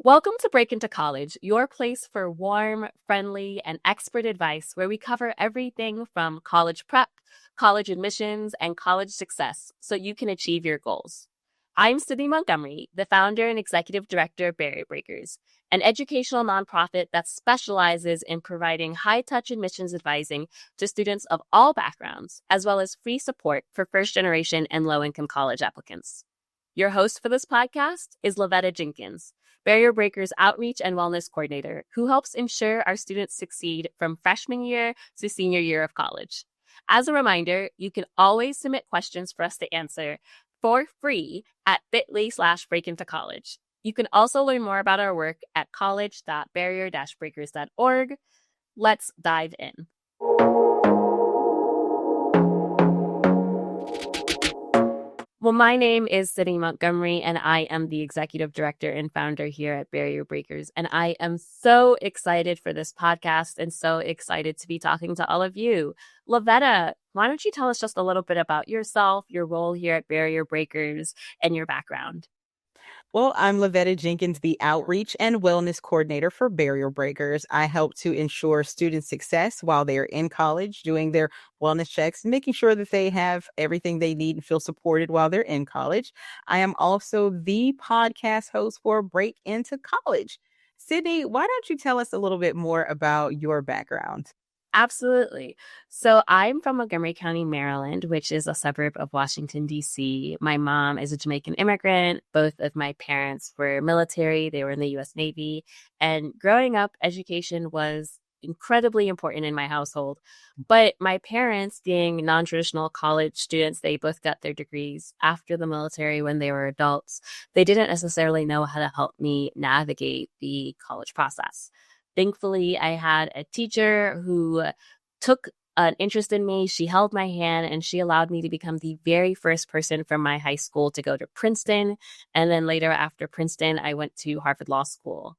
Welcome to Break Into College, your place for warm, friendly, and expert advice where we cover everything from college prep, college admissions, and college success so you can achieve your goals. I'm Sydney Montgomery, the founder and executive director of Barrier Breakers, an educational nonprofit that specializes in providing high-touch admissions advising to students of all backgrounds, as well as free support for first-generation and low-income college applicants. Your host for this podcast is LoVetta Jenkins, Barrier Breakers Outreach and Wellness Coordinator, who helps ensure our students succeed from freshman year to senior year of college. As a reminder, you can always submit questions for us to answer for free at bit.ly/breakintocollege. You can also learn more about our work at college.barrier-breakers.org. Let's dive in. Well, my name is Sydney Montgomery, and I am the executive director and founder here at Barrier Breakers. And I am so excited for this podcast and so excited to be talking to all of you. LoVetta, why don't you tell us just a little bit about yourself, your role here at Barrier Breakers, and your background? Well, I'm LoVetta Jenkins, the Outreach and Wellness Coordinator for Barrier Breakers. I help to ensure student success while they're in college, doing their wellness checks, making sure that they have everything they need and feel supported while they're in college. I am also the podcast host for Break Into College. Sydney, why don't you tell us a little bit more about your background? Absolutely. So I'm from Montgomery County, Maryland, which is a suburb of Washington, D.C. My mom is a Jamaican immigrant. Both of my parents were military. They were in the U.S. Navy. And growing up, education was incredibly important in my household. But my parents, being non-traditional college students, they both got their degrees after the military when they were adults. They didn't necessarily know how to help me navigate the college process. Thankfully, I had a teacher who took an interest in me. She held my hand and she allowed me to become the very first person from my high school to go to Princeton. And then later after Princeton, I went to Harvard Law School.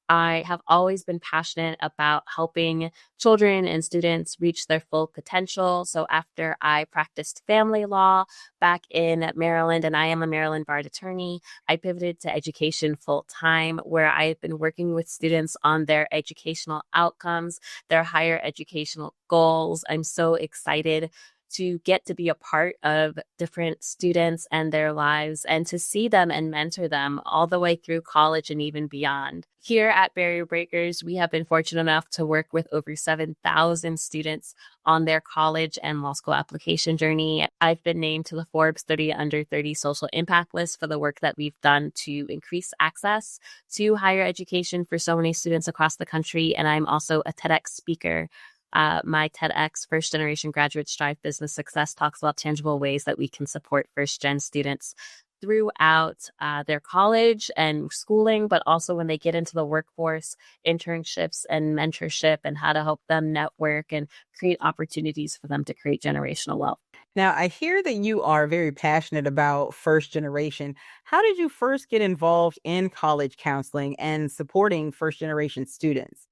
I have always been passionate about helping children and students reach their full potential. So after I practiced family law back in Maryland, and I am a Maryland barred attorney, I pivoted to education full time, where I have been working with students on their educational outcomes, their higher educational goals. I'm so excited to get to be a part of different students and their lives and to see them and mentor them all the way through college and even beyond. Here at Barrier Breakers, we have been fortunate enough to work with over 7,000 students on their college and law school application journey. I've been named to the Forbes 30 Under 30 social impact list for the work that we've done to increase access to higher education for so many students across the country. And I'm also a TEDx speaker. My TEDx First Generation Graduate Strive Business Success talks about tangible ways that we can support first gen students throughout their college and schooling, but also when they get into the workforce, internships and mentorship, and how to help them network and create opportunities for them to create generational wealth. Now, I hear that you are very passionate about first generation. How did you first get involved in college counseling and supporting first generation students?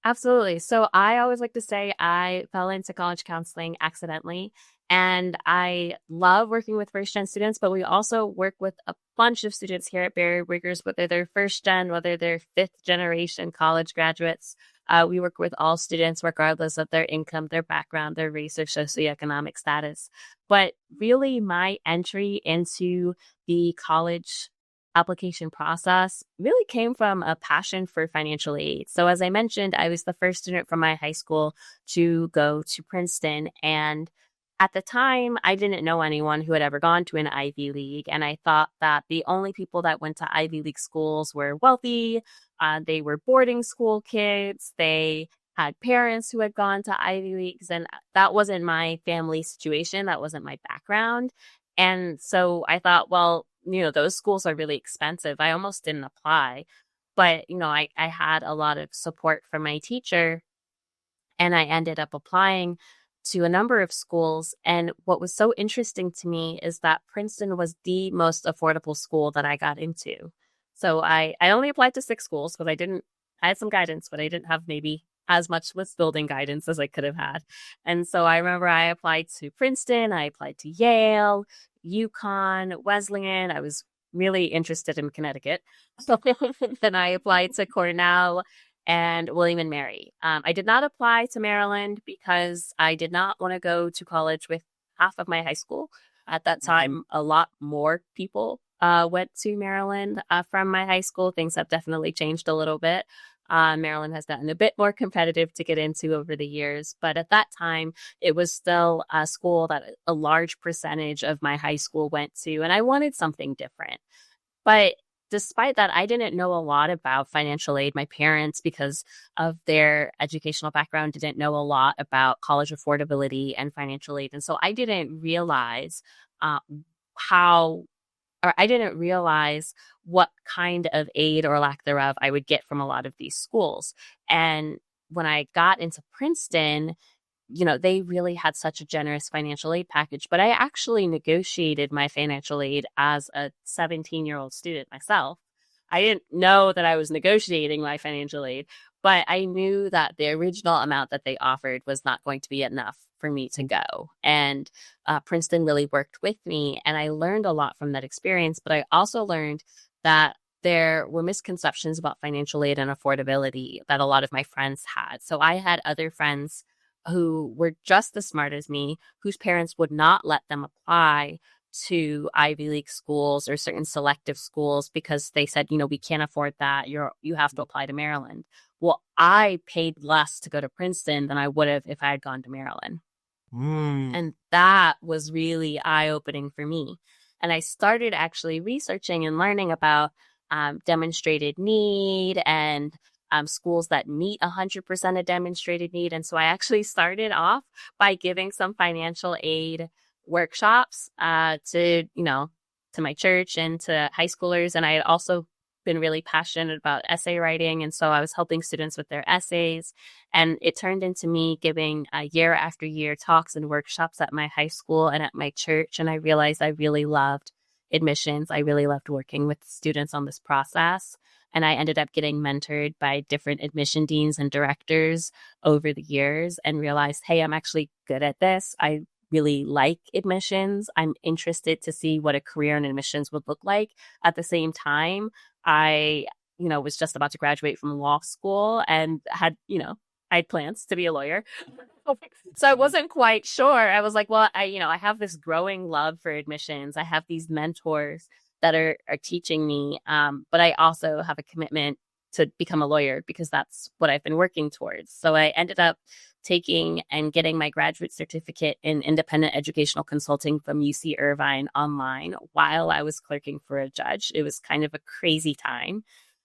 Absolutely. So I always like to say I fell into college counseling accidentally. And I love working with first gen students, but we also work with a bunch of students here at Barrier Breakers, whether they're first gen, whether they're fifth generation college graduates. We work with all students, regardless of their income, their background, their race, or socioeconomic status. But really, my entry into the college application process really came from a passion for financial aid. So as I mentioned, I was the first student from my high school to go to Princeton. And at the time, I didn't know anyone who had ever gone to an Ivy League. And I thought that the only people that went to Ivy League schools were wealthy. They were boarding school kids. They had parents who had gone to Ivy Leagues. And that wasn't my family situation. That wasn't my background. And so I thought, well, those schools are really expensive. I almost didn't apply, but, I had a lot of support from my teacher and I ended up applying to a number of schools. And what was so interesting to me is that Princeton was the most affordable school that I got into. So I only applied to 6 schools because I had some guidance, but I didn't have maybe as much list building guidance as I could have had. And so I remember I applied to Princeton, I applied to Yale, UConn, Wesleyan. I was really interested in Connecticut. So then I applied to Cornell and William and Mary. I did not apply to Maryland because I did not want to go to college with half of my high school. At that time, a lot more people went to Maryland from my high school. Things have definitely changed a little bit. Maryland has gotten a bit more competitive to get into over the years, but at that time, it was still a school that a large percentage of my high school went to, and I wanted something different. But despite that, I didn't know a lot about financial aid. My parents, because of their educational background, didn't know a lot about college affordability and financial aid. And so I didn't realize uh, how, or I didn't realize what kind of aid or lack thereof I would get from a lot of these schools. And when I got into Princeton, they really had such a generous financial aid package, but I actually negotiated my financial aid as a 17-year-old student myself. I didn't know that I was negotiating my financial aid, but I knew that the original amount that they offered was not going to be enough for me to go. And Princeton really worked with me, and I learned a lot from that experience, but I also learned that there were misconceptions about financial aid and affordability that a lot of my friends had. So I had other friends who were just as smart as me, whose parents would not let them apply to Ivy League schools or certain selective schools because they said, we can't afford that. You have to apply to Maryland. Well, I paid less to go to Princeton than I would have if I had gone to Maryland. Mm. And that was really eye-opening for me. And I started actually researching and learning about demonstrated need and schools that meet 100% of demonstrated need. And so I actually started off by giving some financial aid workshops to my church and to high schoolers. And I had also been really passionate about essay writing. And so I was helping students with their essays. And it turned into me giving year after year talks and workshops at my high school and at my church. And I realized I really loved admissions. I really loved working with students on this process. And I ended up getting mentored by different admission deans and directors over the years and realized, hey, I'm actually good at this. I really like admissions. I'm interested to see what a career in admissions would look like. At the same time, I, was just about to graduate from law school and I had plans to be a lawyer. So I wasn't quite sure. I was like, well, I have this growing love for admissions. I have these mentors that are teaching me. But I also have a commitment to become a lawyer because that's what I've been working towards. So I ended up taking and getting my graduate certificate in independent educational consulting from UC Irvine online while I was clerking for a judge. It was kind of a crazy time.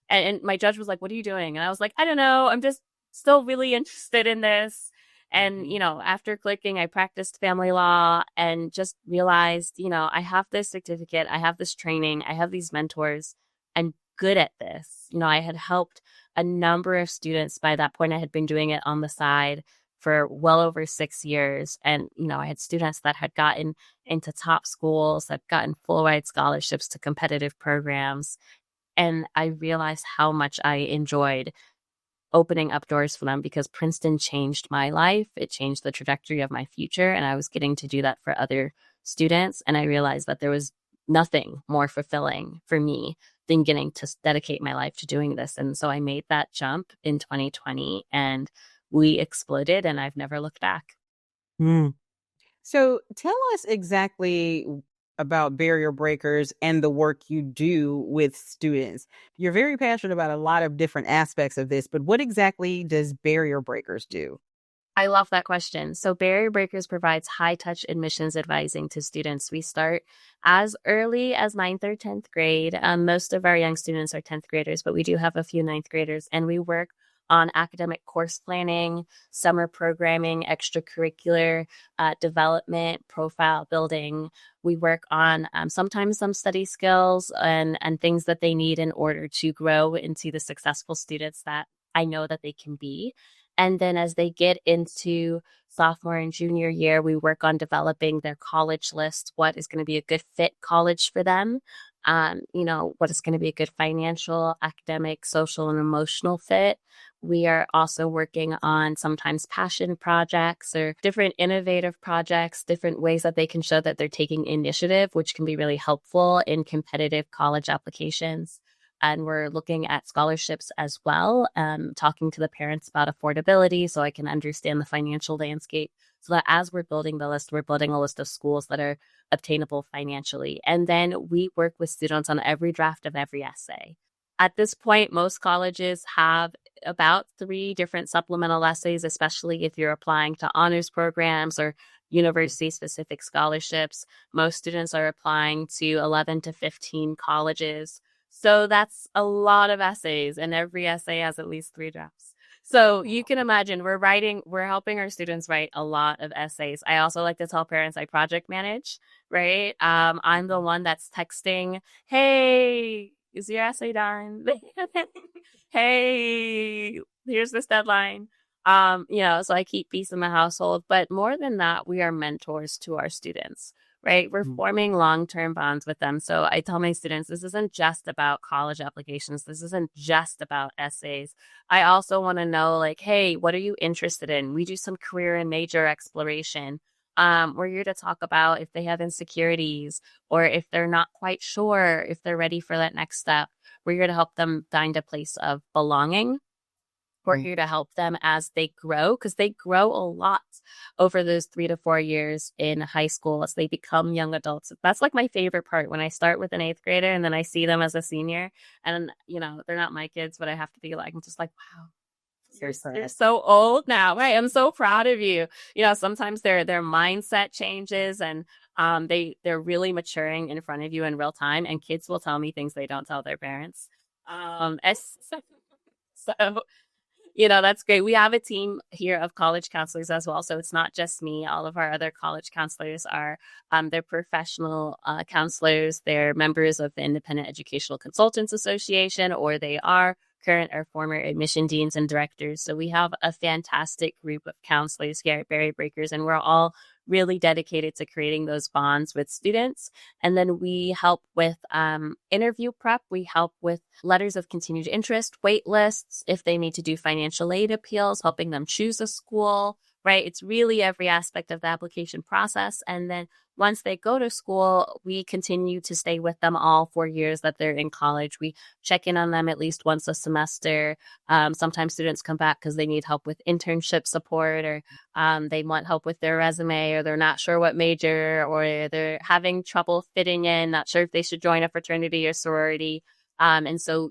And my judge was like, what are you doing? And I was like, I don't know. I'm just still really interested in this. And, after clerking, I practiced family law and just realized, I have this certificate, I have this training, I have these mentors. I'm good at this. I had helped a number of students. By that point, I had been doing it on the side for well over 6 years. And, I had students that had gotten into top schools, that gotten full ride scholarships to competitive programs. And I realized how much I enjoyed opening up doors for them because Princeton changed my life. It changed the trajectory of my future. And I was getting to do that for other students. And I realized that there was nothing more fulfilling for me than getting to dedicate my life to doing this. And so I made that jump in 2020 and we exploded and I've never looked back. Mm. So tell us exactly about barrier breakers and the work you do with students. You're very passionate about a lot of different aspects of this, but what exactly does barrier breakers do? I love that question. So Barrier Breakers provides high-touch admissions advising to students. We start as early as ninth or 10th grade. Most of our young students are 10th graders, but we do have a few ninth graders, and we work on academic course planning, summer programming, extracurricular development, profile building. We work on sometimes some study skills and things that they need in order to grow into the successful students that I know that they can be. And then as they get into sophomore and junior year, we work on developing their college list, what is going to be a good fit college for them, what is going to be a good financial, academic, social, and emotional fit. We are also working on sometimes passion projects or different innovative projects, different ways that they can show that they're taking initiative, which can be really helpful in competitive college applications. And we're looking at scholarships as well, talking to the parents about affordability so I can understand the financial landscape. So that as we're building the list, we're building a list of schools that are obtainable financially. And then we work with students on every draft of every essay. At this point, most colleges have about 3 different supplemental essays, especially if you're applying to honors programs or university specific scholarships. Most students are applying to 11 to 15 colleges. So that's a lot of essays, and every essay has at least 3 drafts. So you can imagine we're helping our students write a lot of essays. I also like to tell parents I project manage, right? I'm the one that's texting, hey, is your essay done? Hey, here's this deadline. So I keep peace in the household. But more than that, we are mentors to our students, right? We're forming long-term bonds with them. So I tell my students, this isn't just about college applications. This isn't just about essays. I also want to know, like, hey, what are you interested in? We do some career and major exploration. We're here to talk about if they have insecurities or if they're not quite sure if they're ready for that next step. We're here to help them find a place of belonging. We're here to help them as they grow, because they grow a lot over those 3 to 4 years in high school as they become young adults. That's like my favorite part, when I start with an 8th grader and then I see them as a senior, and they're not my kids, but I have to be like, I'm just like, wow, you're so old now, right? I'm so proud of you. Sometimes their mindset changes, and they're really maturing in front of you in real time, and kids will tell me things they don't tell their parents. So that's great. We have a team here of college counselors as well. So it's not just me. All of our other college counselors are, they're professional counselors. They're members of the Independent Educational Consultants Association, or they are current or former admission deans and directors. So we have a fantastic group of counselors here at Berry Breakers, and we're all really dedicated to creating those bonds with students. And then we help with interview prep. We help with letters of continued interest, wait lists, if they need to do financial aid appeals, helping them choose a school, right? It's really every aspect of the application process. And then once they go to school, we continue to stay with them all 4 years that they're in college. We check in on them at least once a semester. Sometimes students come back because they need help with internship support, or they want help with their resume, or they're not sure what major, or they're having trouble fitting in, not sure if they should join a fraternity or sorority. And so,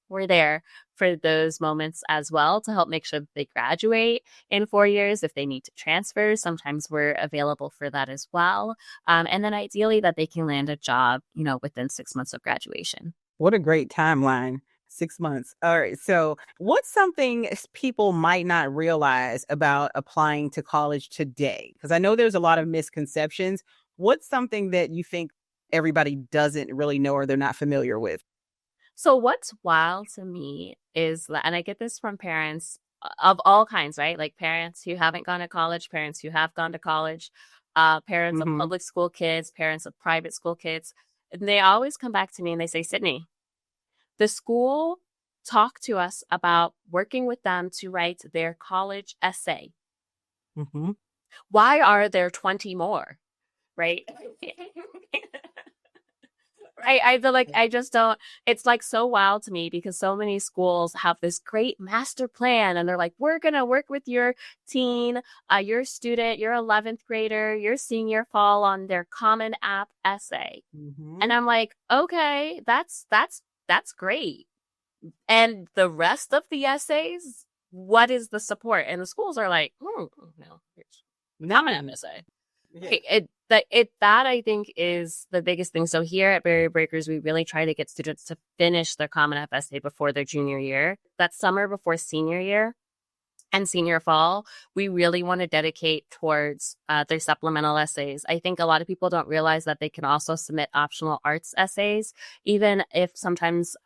we're there for those moments as well to help make sure that they graduate in 4 years. If they need to transfer, sometimes we're available for that as well. And then ideally that they can land a job, within 6 months of graduation. What a great timeline. 6 months. All right. So what's something people might not realize about applying to college today? Because I know there's a lot of misconceptions. What's something that you think everybody doesn't really know or they're not familiar with? So what's wild to me is that, and I get this from parents of all kinds, right? Like parents who haven't gone to college, parents who have gone to college, parents of public school kids, parents of private school kids. And they always come back to me and they say, Sydney, the school talked to us about working with them to write their college essay. Why are there 20 more? Right? I feel like I just don't, it's like so wild to me, because so many schools have this great master plan and they're like, we're going to work with your teen, your student, your 11th grader, your senior fall on their Common App essay. And I'm like, okay, that's great. And the rest of the essays, what is the support? And the schools are like, no, Common App essay. Yeah. That I think is the biggest thing. So here at Berry Breakers, we really try to get students to finish their Common App essay before their junior year. That summer before senior year and senior fall, we really want to dedicate towards their supplemental essays. I think a lot of people don't realize that they can also submit optional arts essays, even if sometimes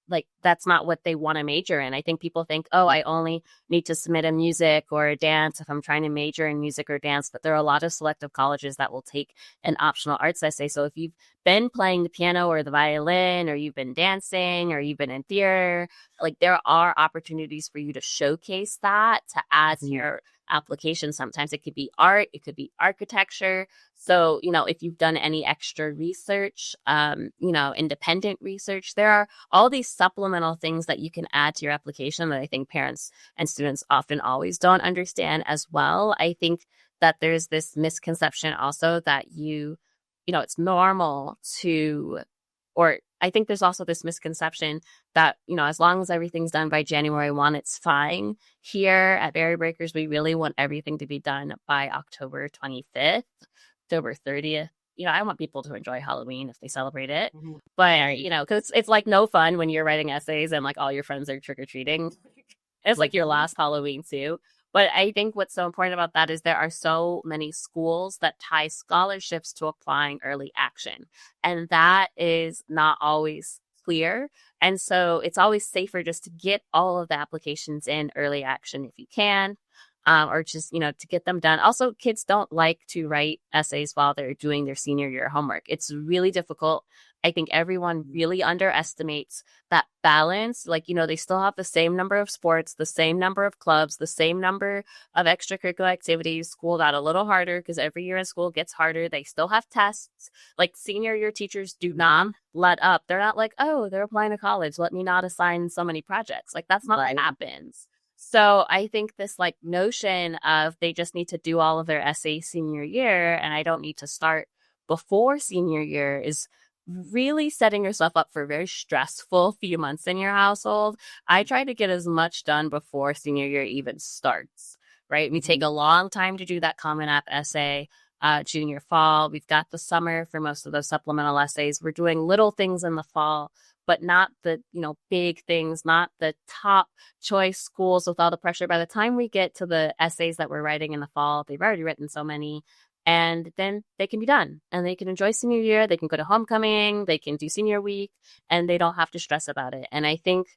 like that's not what they want to major in. I think people think, oh, I only need to submit a music or a dance if I'm trying to major in music or dance. But there are a lot of selective colleges that will take an optional arts essay. So if you've been playing the piano or the violin, or you've been dancing, or you've been in theater, like there are opportunities for you to showcase that to add to your application. Sometimes it could be art, it could be architecture. So, if you've done any extra research, independent research, there are all these supplemental things that you can add to your application that I think parents and students often always don't understand as well. I think that there's this misconception also that it's normal to, or I think there's also this misconception that, as long as everything's done by January 1, it's fine. Here at Barrier Breakers, we really want everything to be done by October 25th, October 30th. I want people to enjoy Halloween if they celebrate it. But, because it's like no fun when you're writing essays and like all your friends are trick-or-treating. It's like your last Halloween too. But I think what's so important about that is there are so many schools that tie scholarships to applying early action. And that is not always clear. And so it's always safer just to get all of the applications in early action if you can, or just, to get them done. Also, kids don't like to write essays while they're doing their senior year homework. It's really difficult. I think everyone really underestimates that balance. Like, they still have the same number of sports, the same number of clubs, the same number of extracurricular activities. School got a little harder because every year in school gets harder. They still have tests. Like senior year teachers do not let up. They're not like, oh, they're applying to college, let me not assign so many projects. Like that's not what happens. So I think this like notion of they just need to do all of their essays senior year and I don't need to start before senior year is really setting yourself up for a very stressful few months in your household. I try to get as much done before senior year even starts, right? We take a long time to do that Common App essay. Junior fall, we've got the summer for most of those supplemental essays. We're doing little things in the fall, but not the, big things, not the top choice schools with all the pressure. By the time we get to the essays that we're writing in the fall, they've already written so many. And then they can be done and they can enjoy senior year. They can go to homecoming. They can do senior week and they don't have to stress about it. And I think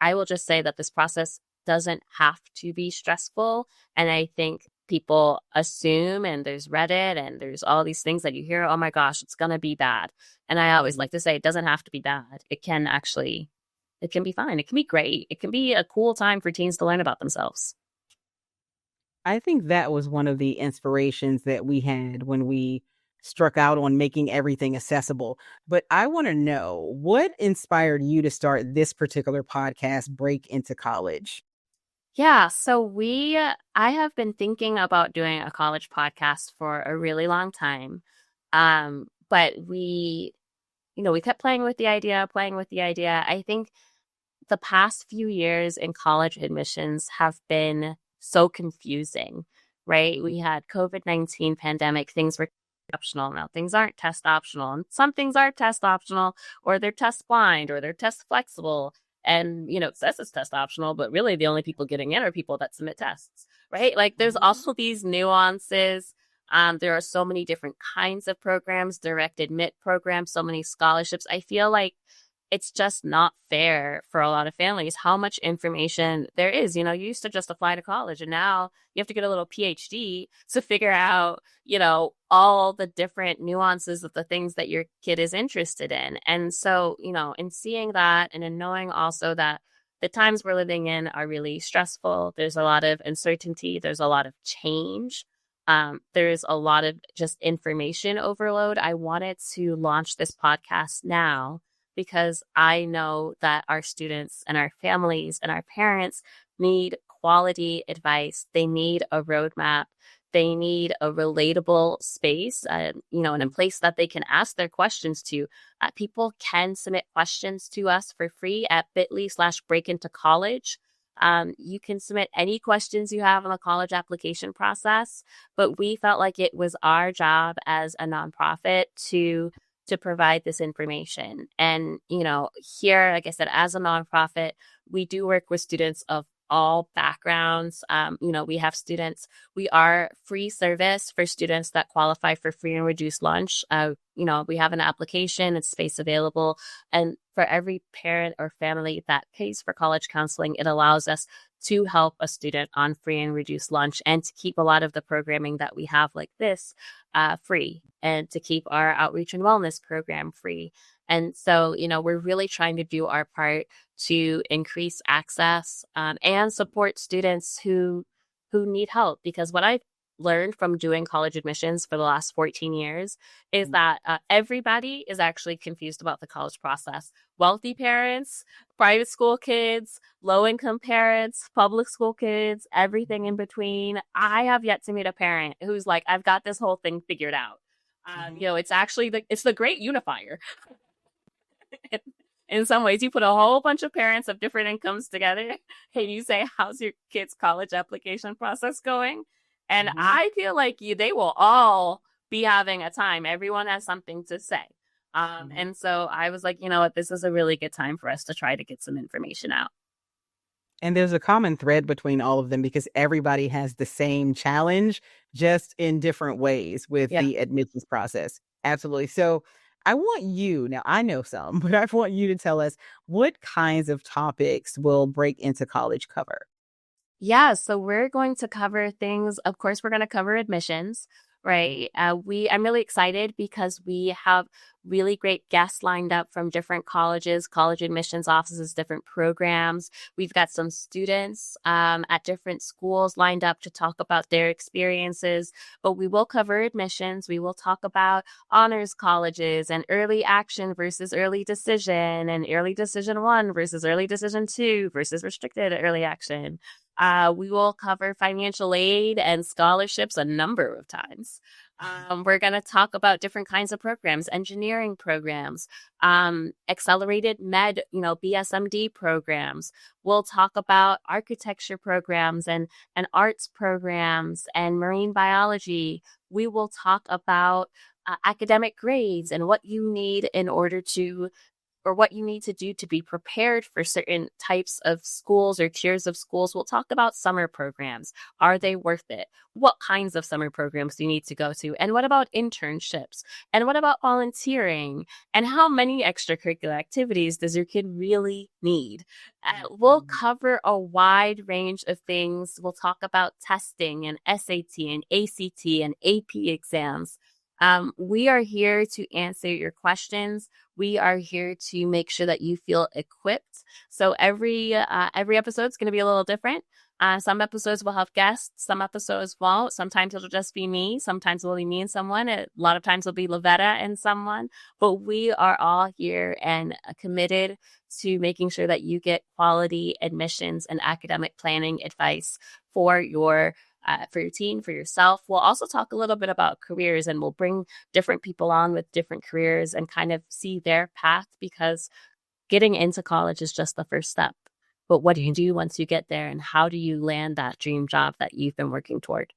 I will just say that this process doesn't have to be stressful. And I think people assume, and there's Reddit and there's all these things that you hear, oh my gosh, it's going to be bad. And I always like to say it doesn't have to be bad. It can be fine. It can be great. It can be a cool time for teens to learn about themselves. I think that was one of the inspirations that we had when we struck out on making everything accessible. But I want to know what inspired you to start this particular podcast, Break into College? Yeah, so I have been thinking about doing a college podcast for a really long time. But we kept playing with the idea. I think the past few years in college admissions have been so confusing, right? We had COVID-19 pandemic, things were optional. Now things aren't test optional, and some things are test optional, or they're test blind, or they're test flexible. And, it says it's test optional, but really the only people getting in are people that submit tests, right? Like there's also these nuances. There are so many different kinds of programs, direct admit programs, so many scholarships. I feel like it's just not fair for a lot of families how much information there is. You used to just apply to college and now you have to get a little PhD to figure out, all the different nuances of the things that your kid is interested in. And so, in seeing that and in knowing also that the times we're living in are really stressful, there's a lot of uncertainty, there's a lot of change. There's a lot of just information overload. I wanted to launch this podcast now because I know that our students and our families and our parents need quality advice. They need a roadmap. They need a relatable space, and a place that they can ask their questions to. People can submit questions to us for free at bit.ly/breakintocollege. You can submit any questions you have on the college application process, but we felt like it was our job as a nonprofit to provide this information. And, here, like I said, as a nonprofit, we do work with students of all backgrounds. We have students, we are free service for students that qualify for free and reduced lunch. We have an application, it's space available. And for every parent or family that pays for college counseling, it allows us to help a student on free and reduced lunch and to keep a lot of the programming that we have like this free, and to keep our outreach and wellness program free. And so, we're really trying to do our part to increase access and support students who need help. Because what I've learned from doing college admissions for the last 14 years is that everybody is actually confused about the college process. Wealthy parents, private school kids, low-income parents, public school kids, everything in between. I have yet to meet a parent who's like, I've got this whole thing figured out. It's actually it's the great unifier. In some ways, you put a whole bunch of parents of different incomes together and you say, how's your kid's college application process going? And I feel like they will all be having a time. Everyone has something to say. And so I was like, you know what, this is a really good time for us to try to get some information out. And there's a common thread between all of them because everybody has the same challenge, just in different ways with Yeah. the admissions process. Absolutely. So I want you, now I know some, but I want you to tell us what kinds of topics will Break into College cover? Yeah, so we're going to cover things. Of course, we're going to cover admissions, right? I'm really excited because we have really great guests lined up from different colleges, college admissions offices, different programs. We've got some students at different schools lined up to talk about their experiences. But we will cover admissions. We will talk about honors colleges and early action versus early decision, and early decision 1 versus early decision 2 versus restricted early action. We will cover financial aid and scholarships a number of times. We're going to talk about different kinds of programs, engineering programs, accelerated med, BSMD programs. We'll talk about architecture programs and arts programs and marine biology. We will talk about academic grades and what you need in order to, or what you need to do to be prepared for certain types of schools or tiers of schools. We'll talk about summer programs. Are they worth it? What kinds of summer programs do you need to go to? And what about internships? And what about volunteering? And how many extracurricular activities does your kid really need? We'll cover a wide range of things. We'll talk about testing and SAT and ACT and AP exams. We are here to answer your questions. We are here to make sure that you feel equipped. So every episode is going to be a little different. Some episodes will have guests. Some episodes won't. Sometimes it'll just be me. Sometimes it'll be me and someone. A lot of times it'll be LoVetta and someone. But we are all here and committed to making sure that you get quality admissions and academic planning advice for your teen, for yourself. We'll also talk a little bit about careers, and we'll bring different people on with different careers and kind of see their path, because getting into college is just the first step. But what do you do once you get there, and how do you land that dream job that you've been working toward?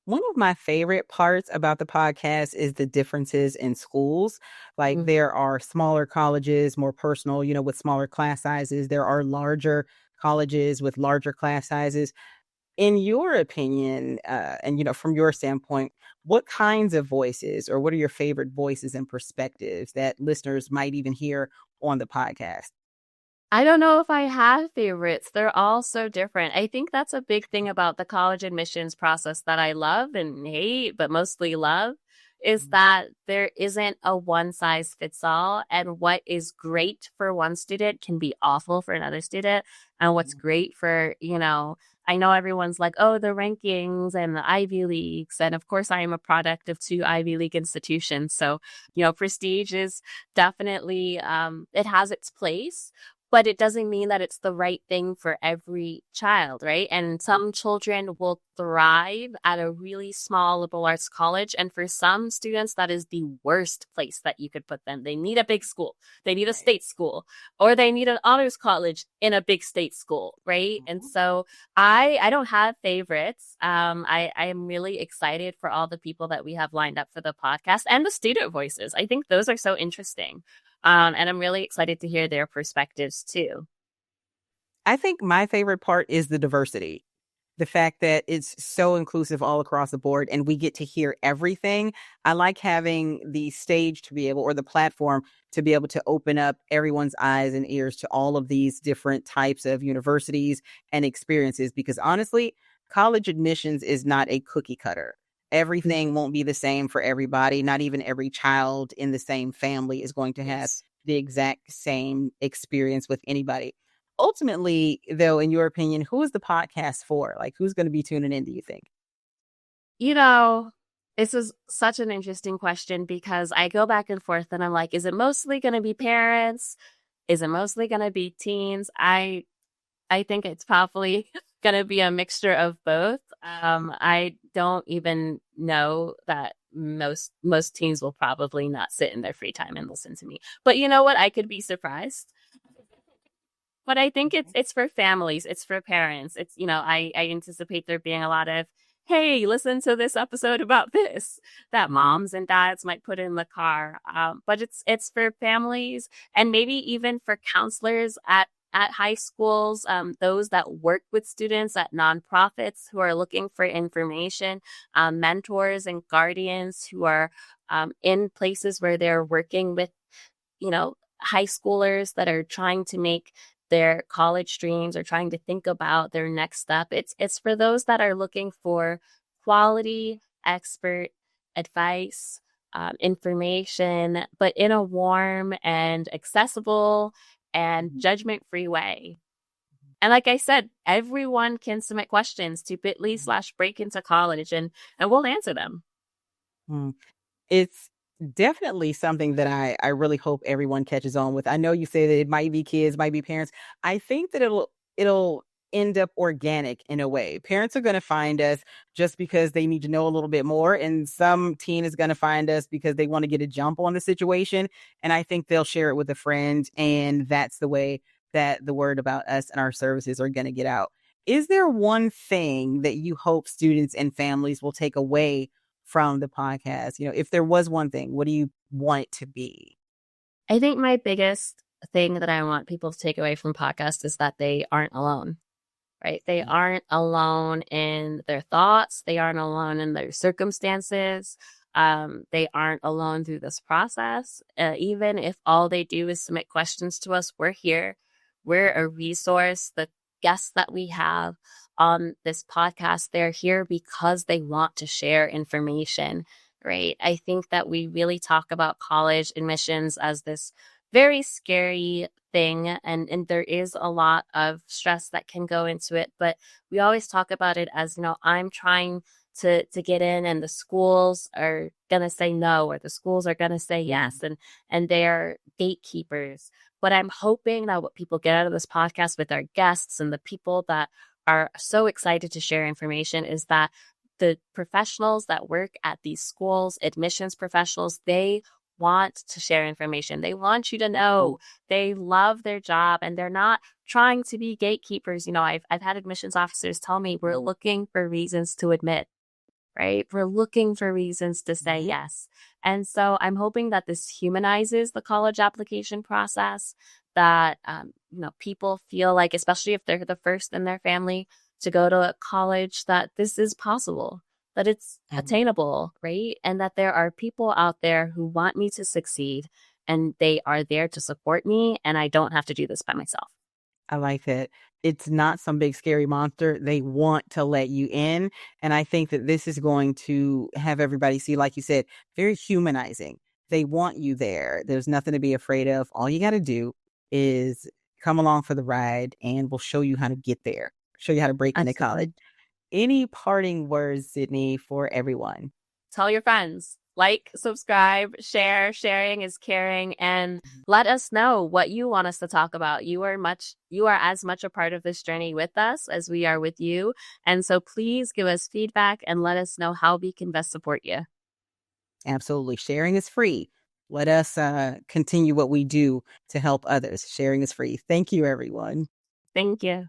One of my favorite parts about the podcast is the differences in schools. Like there are smaller colleges, more personal, with smaller class sizes. There are larger colleges with larger class sizes. In your opinion, and from your standpoint, what kinds of voices, or what are your favorite voices and perspectives that listeners might even hear on the podcast? I don't know if I have favorites. They're all so different. I think that's a big thing about the college admissions process that I love and hate, but mostly love, is that there isn't a one size fits all. And what is great for one student can be awful for another student. And what's great for, I know everyone's like, oh, the rankings and the Ivy Leagues. And of course, I am a product of 2 Ivy League institutions. So, prestige is definitely, it has its place. But it doesn't mean that it's the right thing for every child, right? And some children will thrive at a really small liberal arts college. And for some students, that is the worst place that you could put them. They need a big school. They need a state school, or they need an honors college in a big state school, right? And so I don't have favorites. I am really excited for all the people that we have lined up for the podcast and the student voices. I think those are so interesting. And I'm really excited to hear their perspectives too. I think my favorite part is the diversity. The fact that it's so inclusive all across the board and we get to hear everything. I like having the stage to be able, or the platform to be able to open up everyone's eyes and ears to all of these different types of universities and experiences. Because honestly, college admissions is not a cookie cutter. Everything won't be the same for everybody. Not even every child in the same family is going to have Yes. the exact same experience with anybody. Ultimately, though, in your opinion, who is the podcast for? Like, who's going to be tuning in, do you think? You know, this is such an interesting question because I go back and forth and I'm like, is it mostly going to be parents? Is it mostly going to be teens? I think it's probably going to be a mixture of both. I don't even know that most teens will probably not sit in their free time and listen to me. But you know what? I could be surprised. But I think it's for families, it's for parents. It's, I anticipate there being a lot of, hey, listen to this episode about this that moms and dads might put in the car. But it's for families and maybe even for counselors at high schools, those that work with students at nonprofits who are looking for information, mentors and guardians who are in places where they're working with high schoolers that are trying to make their college dreams or trying to think about their next step. It's for those that are looking for quality expert advice, information, but in a warm and accessible and judgment-free way. And like I said, everyone can submit questions to bit.ly/break into college and we'll answer them. Mhm. It's definitely something that I really hope everyone catches on with. I know you say that it might be kids, might be parents. I think that it'll end up organic in a way. Parents are going to find us just because they need to know a little bit more, and some teen is going to find us because they want to get a jump on the situation. And I think they'll share it with a friend, and that's the way that the word about us and our services are going to get out. Is there one thing that you hope students and families will take away from the podcast? If there was one thing, what do you want it to be? I think my biggest thing that I want people to take away from podcasts is that they aren't alone, right? They aren't alone in their thoughts. They aren't alone in their circumstances. They aren't alone through this process. Even if all they do is submit questions to us, we're here. We're a resource. The guests that we have on this podcast, they're here because they want to share information, right? I think that we really talk about college admissions as this very scary thing, and there is a lot of stress that can go into it, but we always talk about it as, I'm trying to get in and the schools are going to say no, or the schools are going to say yes, and they're gatekeepers. But I'm hoping that what people get out of this podcast with our guests and the people that are so excited to share information is that the professionals that work at these schools, admissions professionals, they want to share information. They want you to know. They love their job and they're not trying to be gatekeepers. I've had admissions officers tell me we're looking for reasons to admit, right? We're looking for reasons to say yes. And so I'm hoping that this humanizes the college application process, that, people feel like, especially if they're the first in their family to go to college, that this is possible, that it's attainable, right? And that there are people out there who want me to succeed and they are there to support me, and I don't have to do this by myself. I like that. It's not some big scary monster. They want to let you in. And I think that this is going to have everybody see, like you said, very humanizing. They want you there. There's nothing to be afraid of. All you got to do is come along for the ride and we'll show you how to get there, show you how to break into college. Absolutely. Any parting words, Sydney, for everyone? Tell your friends, like, subscribe, share. Sharing is caring, and let us know what you want us to talk about. You are as much a part of this journey with us as we are with you. And so please give us feedback and let us know how we can best support you. Absolutely. Sharing is free. Let us continue what we do to help others. Sharing is free. Thank you, everyone. Thank you.